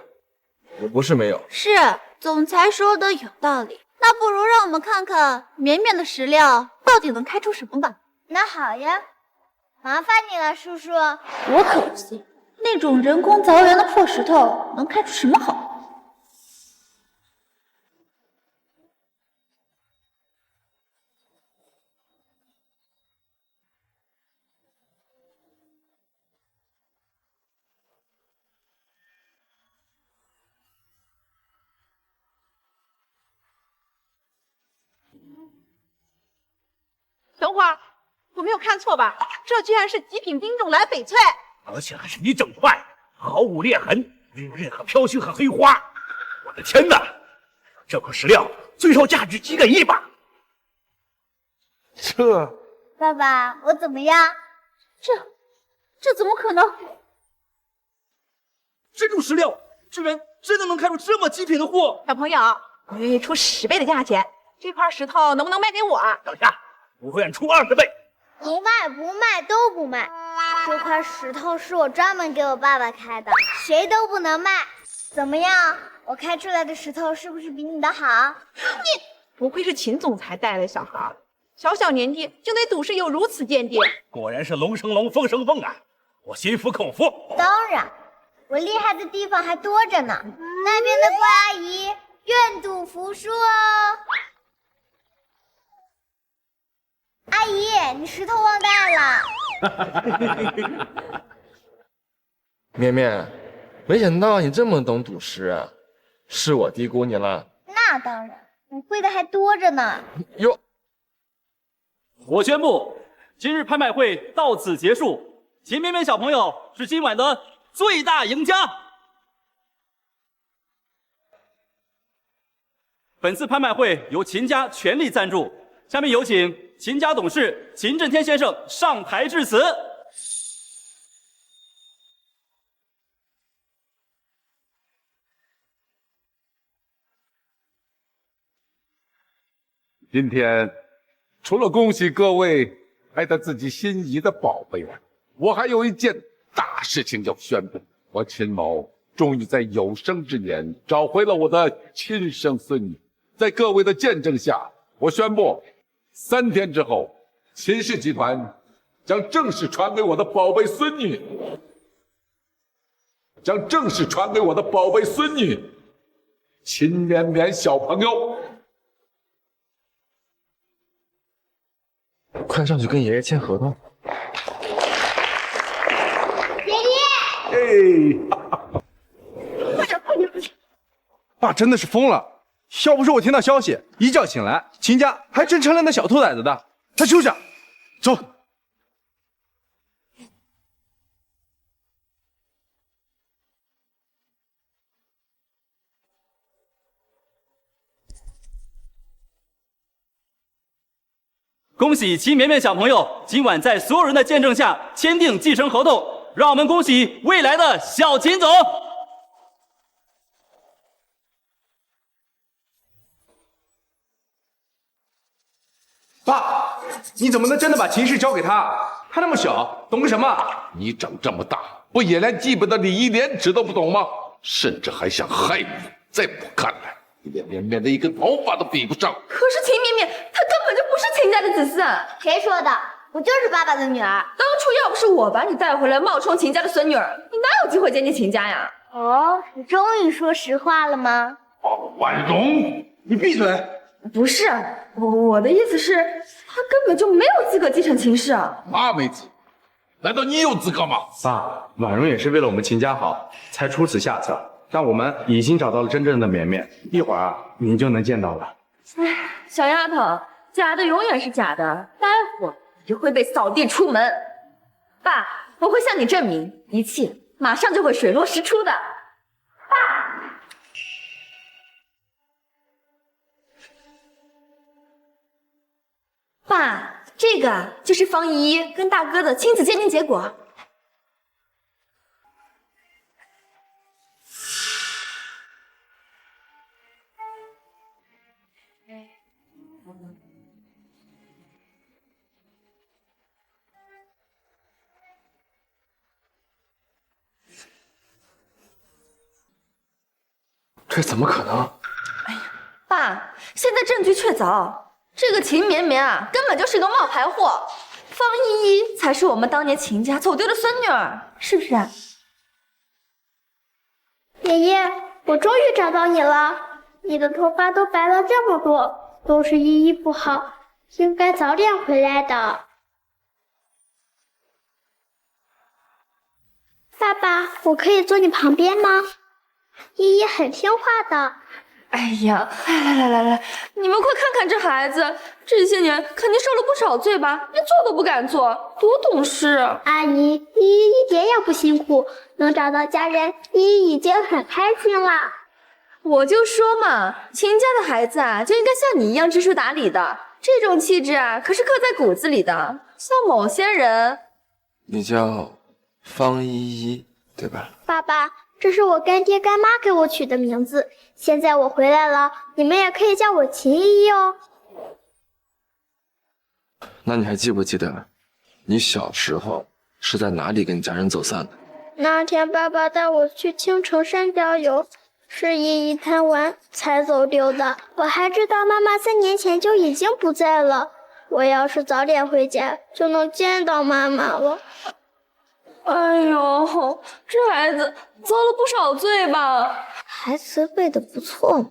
S12: 也不是没有。
S13: 是，总裁说的有道理。那不如让我们看看绵绵的石料到底能开出什么吧。
S2: 那好呀，麻烦你了，叔叔。
S13: 我可不信那种人工凿圆的破石头能开出什么好。
S17: 等会儿，我没有看错吧？这居然是极品冰种蓝翡翠，
S18: 而且还是你整出来，毫无裂痕，没有任何飘絮和黑花。我的天哪，这块石料最少价值几个亿吧？
S12: 这，
S2: 爸爸，我怎么样？
S13: 这怎么可能？
S16: 这种石料居然真的能开出这么极品的货！
S17: 小朋友，我愿意出10倍的价钱，这块石头能不能卖给我？
S18: 等下，我会愿出20倍。
S2: 不卖不卖都不卖，这块石头是我专门给我爸爸开的，谁都不能卖。怎么样？我开出来的石头是不是比你的好？
S17: 你不愧是秦总裁带来的小孩，小小年纪就对赌石有如此见地，
S18: 果然是龙生龙，凤生凤啊！我心服口服。
S2: 当然，我厉害的地方还多着呢。那边的怪阿姨愿赌服输哦。阿姨，你石头忘带了。
S12: 绵绵，没想到你这么懂赌石啊，是我低估你了。
S2: 那当然，我会的还多着呢。
S12: 哟，
S16: 我宣布，今日拍卖会到此结束，秦绵绵小朋友是今晚的最大赢家。本次拍卖会由秦家全力赞助，下面有请秦家董事秦震天先生上台致辞。
S9: 今天除了恭喜各位爱得自己心仪的宝贝外，我还有一件大事情要宣布。我秦某终于在有生之年找回了我的亲生孙女，在各位的见证下，我宣布3天之后，秦氏集团将正式传给我的宝贝孙女，秦绵绵小朋友。
S12: 快上去跟爷爷签合同。
S2: 爷爷，
S7: 快点！爸真的是疯了，要不是我听到消息，一觉醒来，秦家还真成了那小兔崽子的。他休想！走。
S16: 恭喜秦绵绵小朋友今晚在所有人的见证下签订继承合同，让我们恭喜未来的小秦总。
S7: 爸，你怎么能真的把秦氏交给他？他那么小，懂个什么？
S9: 你长这么大，不也连基本的礼义廉耻都不懂吗？甚至还想害我！在我看来，你连绵绵的一根头发都比不上。
S8: 可是秦绵绵，她根本就不是秦家的子嗣。
S2: 谁说的？我就是爸爸的女儿。
S8: 当初要不是我把你带回来，冒充秦家的孙女儿，你哪有机会接近秦家呀？
S2: 哦，你终于说实话了吗？
S9: 婉容，
S7: 你闭嘴！
S8: 不是，我的意思是，他根本就没有资格继承秦氏。
S9: 他没资格，难道你有资格吗？
S11: 爸，婉容也是为了我们秦家好，才出此下策。但我们已经找到了真正的绵绵，一会儿啊，您就能见到了。
S8: 哎，小丫头，假的永远是假的，待会儿你就会被扫地出门。爸，我会向你证明，一切马上就会水落石出的。爸，这个就是方依依跟大哥的亲子鉴定结果。
S12: 这怎么可能？
S8: 爸，现在证据确凿，这个秦绵绵啊，根本就是个冒牌货，方依依才是我们当年秦家走丢的孙女儿，是不是？
S2: 爷爷，我终于找到你了，你的头发都白了这么多，都是依依不好，应该早点回来的。爸爸，我可以坐你旁边吗？依依很听话的。
S8: 哎呀，来，你们快看看这孩子，这些年肯定受了不少罪吧？连做都不敢做，多懂事！
S2: 阿姨，依依一点也不辛苦，能找到家人，依依已经很开心了。
S8: 我就说嘛，秦家的孩子啊，就应该像你一样知书达理的，这种气质啊，可是刻在骨子里的。像某些人，
S12: 你叫方依依对吧？
S2: 爸爸，这是我干爹干妈给我取的名字，现在我回来了，你们也可以叫我秦依依哦。
S12: 那你还记不记得你小时候是在哪里跟你家人走散的？
S2: 那天爸爸带我去青城山郊游，是依依贪玩才走丢的。我还知道妈妈3年前就已经不在了，我要是早点回家，就能见到妈妈了。
S8: 哎呦，这孩子遭了不少罪吧？
S2: 还词背的不错嘛。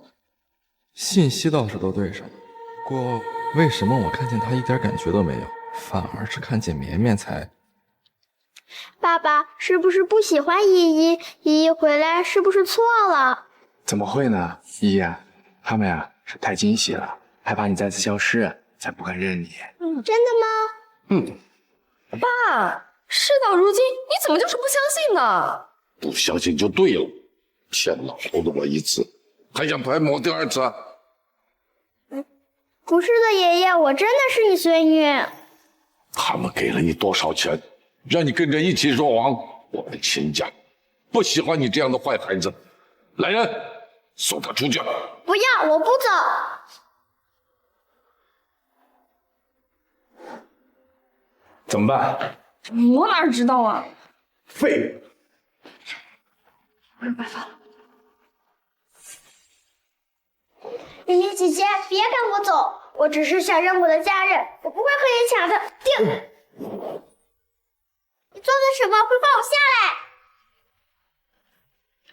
S11: 信息倒是都对上了，不过为什么我看见他一点感觉都没有，反而是看见绵绵才……
S2: 爸爸是不是不喜欢依依？依依回来是不是错了？
S7: 怎么会呢，依依啊，他们呀是太惊喜了，害怕你再次消失，才不敢认你。
S2: 真的吗？
S8: 爸，事到如今，你怎么就是不相信呢？
S9: 不相信就对了，骗老头子我一次，还想白摸第2次？
S2: 不是的，爷爷，我真的是你孙女。
S9: 他们给了你多少钱，让你跟着一起落网？我们秦家不喜欢你这样的坏孩子。来人，送他出去。
S2: 不要，我不走。
S7: 怎么办？
S8: 我哪知道啊？
S7: 废物！
S8: 我有办法了。
S2: 依依姐姐，别赶我走，我只是想认我的家人，我不会和你抢的。定！你做的什么？快放我下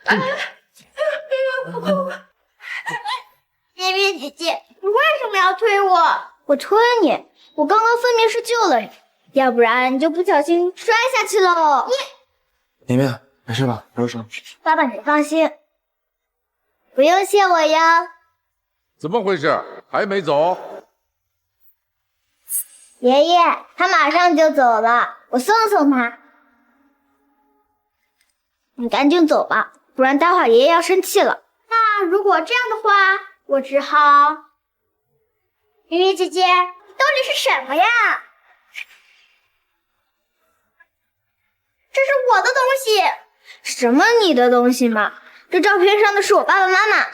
S2: 来！绵绵姐姐，你为什么要推我？我推你？我刚刚分明是救了你，要不然你就不小心摔下去了。
S11: 绵绵，没事吧？没有伤。
S2: 爸爸，你放心，不用谢我呀。
S9: 怎么回事？还没走？
S2: 爷爷，他马上就走了，我送送他。你赶紧走吧，不然待会儿爷爷要生气了。那如果这样的话，我只好……圆圆姐姐，到底是什么呀？这是我的东西。什么你的东西嘛？这照片上的是我爸爸妈妈，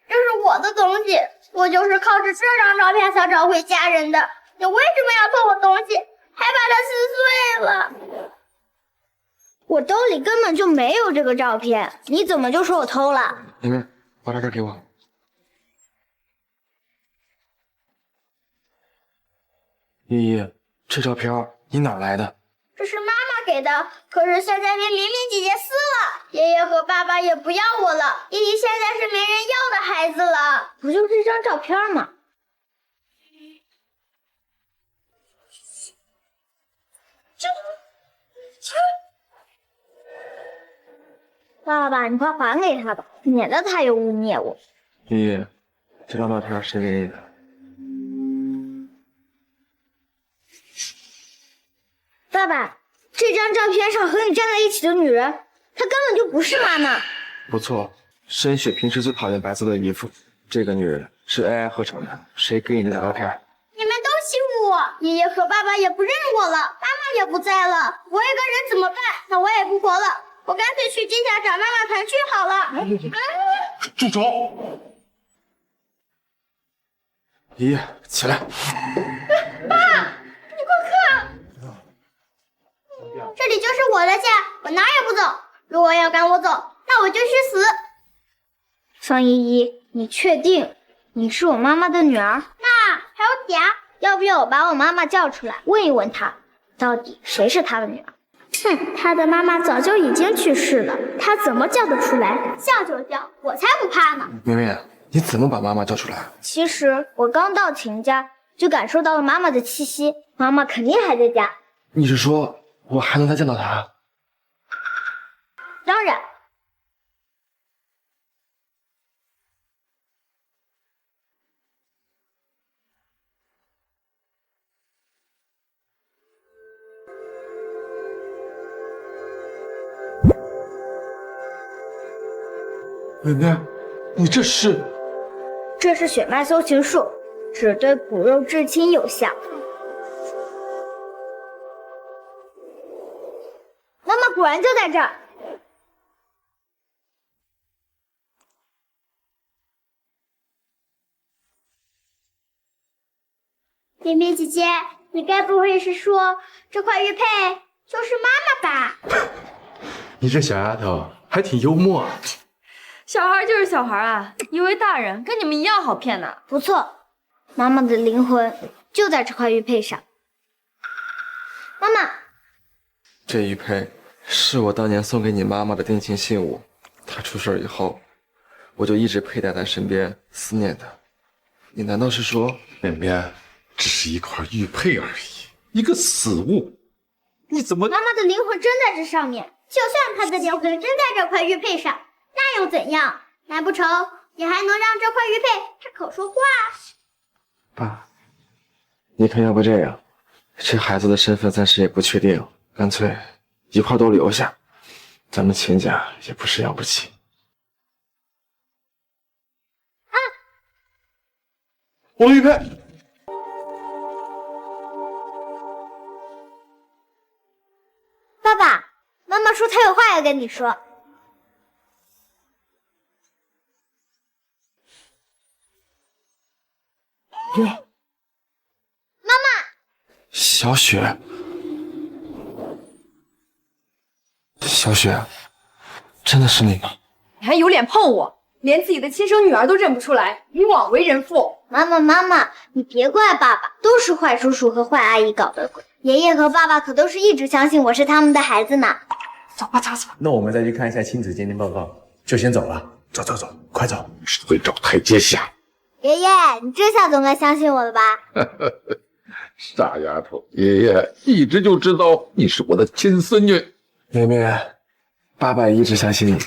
S2: 这是我的东西，我就是靠着这张照片才找回家人的。你为什么要偷我东西，还把它撕碎了？我兜里根本就没有这个照片，你怎么就说我偷了？
S11: 绵绵，把照片给我。依依，这照片你哪来的？
S2: 这是妈妈给的，可是现在被绵绵姐姐撕了，爷爷和爸爸也不要我了，依依现在是没人要的孩子了。不就是这张照片吗？爸爸，你快还给他吧，免得他又污蔑我。
S11: 依依，这张照片谁给你的？
S2: 爸爸，这张照片上和你站在一起的女人她根本就不是妈妈。
S12: 不错，深雪平时最讨厌白色的衣服，这个女人是 AI 合成的，谁给你的照片？
S2: 你们都欺负我，爷爷和爸爸也不认我了，妈妈也不在了，我一个人怎么办？那我也不活了，我干脆去金家找妈妈团聚好了。
S3: 住手！
S12: 爷爷，起来！
S2: 爸，你快看，这里就是我的家，我哪也不走。如果要赶我走，那我就去死。方依依，你确定你是我妈妈的女儿？那还有嗲，要不要我把我妈妈叫出来，问一问她，到底谁是她的女儿？哼，她的妈妈早就已经去世了，她怎么叫得出来？叫就叫，我才不怕呢。
S12: 明明，你怎么把妈妈叫出来？
S2: 其实我刚到秦家，就感受到了妈妈的气息，妈妈肯定还在家。
S12: 你是说我还能再见到她？
S2: 当然。
S12: 妹妹，你这是？
S2: 这是血脉搜寻术，只对骨肉至亲有效。妈妈果然就在这儿。绵绵姐姐，你该不会是说这块玉佩就是妈妈吧？
S12: 你这小丫头还挺幽默啊。
S8: 小孩就是小孩啊，以为大人跟你们一样好骗呢。
S2: 不错，妈妈的灵魂就在这块玉佩上。妈妈，
S12: 这玉佩是我当年送给你妈妈的定情信物，她出事以后，我就一直佩戴在身边，思念她。你难道是说，
S9: 绵绵，只是一块玉佩而已，一个死物，你怎么？
S2: 妈妈的灵魂真在这上面，就算她的灵魂真在这块玉佩上，那又怎样？难不成你还能让这块玉佩开口说话？
S12: 爸，你看要不这样，这孩子的身份暂时也不确定，干脆一块都留下，咱们秦家也不是养不起。
S3: 我的玉佩。
S2: 爸爸，妈妈说她有话要跟你说。妈妈，
S12: 小雪，小雪，真的是你吗？
S8: 你还有脸碰我？连自己的亲生女儿都认不出来，你枉为人父！
S2: 妈妈，你别怪爸爸，都是坏叔叔和坏阿姨搞的鬼。爷爷和爸爸可都是一直相信我是他们的孩子呢。
S8: 走吧。
S18: 那我们再去看一下亲子鉴定报告，就先走了。走，快走！
S9: 只会找台阶下。
S2: 爷爷，你这下总该相信我了吧？
S9: 傻丫头，爷爷一直就知道你是我的亲孙女。
S12: 妹妹，爸爸也一直相信你。